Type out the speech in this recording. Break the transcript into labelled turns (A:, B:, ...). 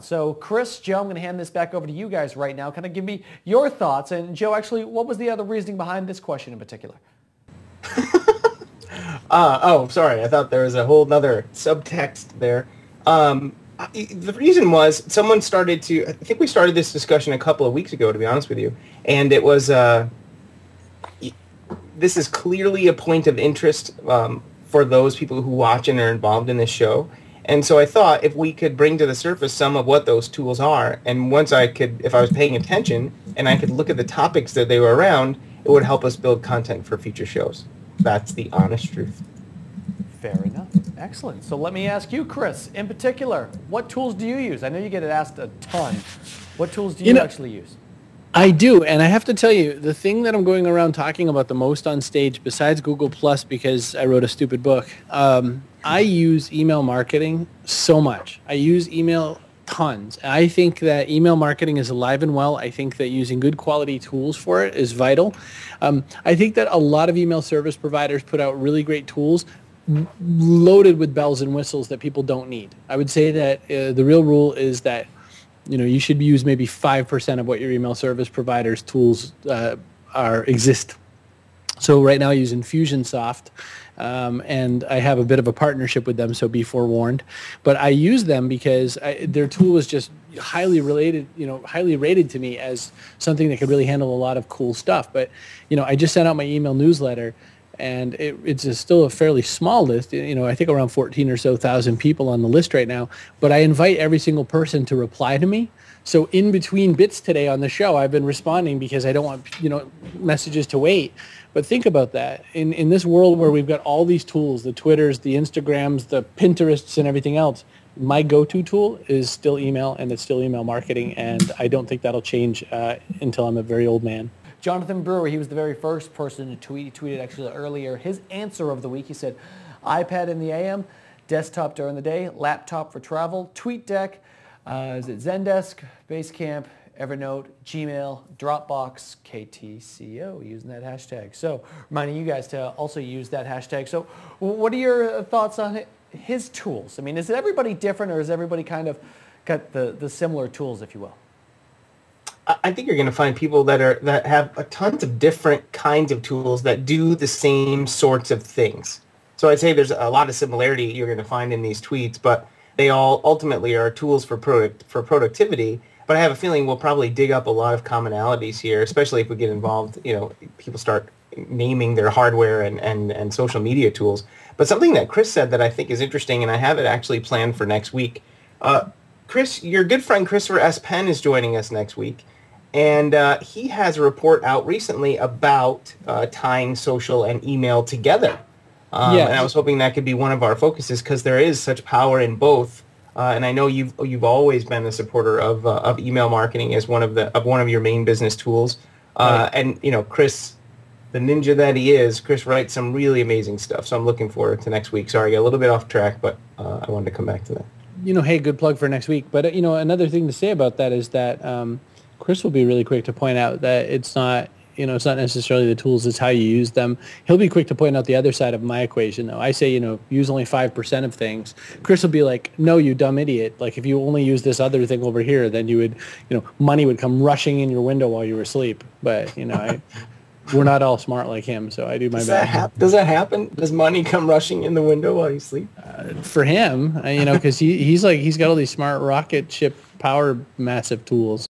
A: So Chris, Joe, I'm going to hand this back over to you guys right now. Kind of give me your thoughts. And Joe, actually, what was the other reasoning behind this question in particular?
B: Sorry. I thought there was a whole nother subtext there. The reason was someone started to, I think we started this discussion a couple of weeks ago, to be honest with you. And it was, this is clearly a point of interest for those people who watch and are involved in this show. And so I thought if we could bring to the surface some of what those tools are, and once I could, if I was paying attention and I could look at the topics that they were around, it would help us build content for future shows. That's the honest truth.
A: Fair enough. Excellent. So let me ask you, Chris, in particular, what tools do you use? I know you get asked a ton. What tools do you actually use?
C: I do, and I have to tell you, the thing that I'm going around talking about the most on stage, besides Google Plus, because I wrote a stupid book, I use email marketing so much. I use email tons. I think that email marketing is alive and well. I think that using good quality tools for it is vital. I think that a lot of email service providers put out really great tools loaded with bells and whistles that people don't need. I would say that the real rule is that you should use maybe 5% of what your email service provider's tools exist. So right now I use Infusionsoft, and I have a bit of a partnership with them, so be forewarned. But I use them because their tool is just highly rated to me as something that could really handle a lot of cool stuff. But I just sent out my email newsletter, and it's still a fairly small list. I think around 14 or so thousand people on the list right now. But I invite every single person to reply to me. So in between bits today on the show, I've been responding because I don't want messages to wait. But think about that. In this world where we've got all these tools, the Twitters, the Instagrams, the Pinterests, and everything else, my go-to tool is still email, and it's still email marketing. And I don't think that'll change until I'm a very old man.
A: Jonathan Brewer, he was the very first person to tweet. He tweeted actually earlier his answer of the week. He said, iPad in the AM, desktop during the day, laptop for travel, TweetDeck, is it Zendesk, Basecamp, Evernote, Gmail, Dropbox, KTCO, using that hashtag. So reminding you guys to also use that hashtag. So what are your thoughts on his tools? I mean, is everybody different, or is everybody kind of got the similar tools, if you will?
B: I think you're going to find people that have a tons of different kinds of tools that do the same sorts of things. So I'd say there's a lot of similarity you're going to find in these tweets, but they all ultimately are tools for productivity. But I have a feeling we'll probably dig up a lot of commonalities here, especially if we get involved. People start naming their hardware and social media tools. But something that Chris said that I think is interesting, and I have it actually planned for next week. Chris, your good friend Christopher S. Penn is joining us next week. And he has a report out recently about tying social and email together.
C: Yes.
B: And I was hoping that could be one of our focuses because there is such power in both. And I know you've always been a supporter of email marketing as one of your main business tools.
C: Right.
B: And Chris, the ninja that he is, Chris writes some really amazing stuff. So I'm looking forward to next week. Sorry, I got a little bit off track, but I wanted to come back to that.
C: Hey, good plug for next week. But another thing to say about that is that Chris will be really quick to point out that it's not necessarily the tools, it's how you use them. He'll be quick to point out the other side of my equation, though. I say, use only 5% of things. Chris will be like, no, you dumb idiot. Like, if you only use this other thing over here, then you would, money would come rushing in your window while you were asleep. But, we're not all smart like him, so I do my best.
B: Does that happen? Does money come rushing in the window while you sleep?
C: For him, because he's got all these smart rocket ship power massive tools.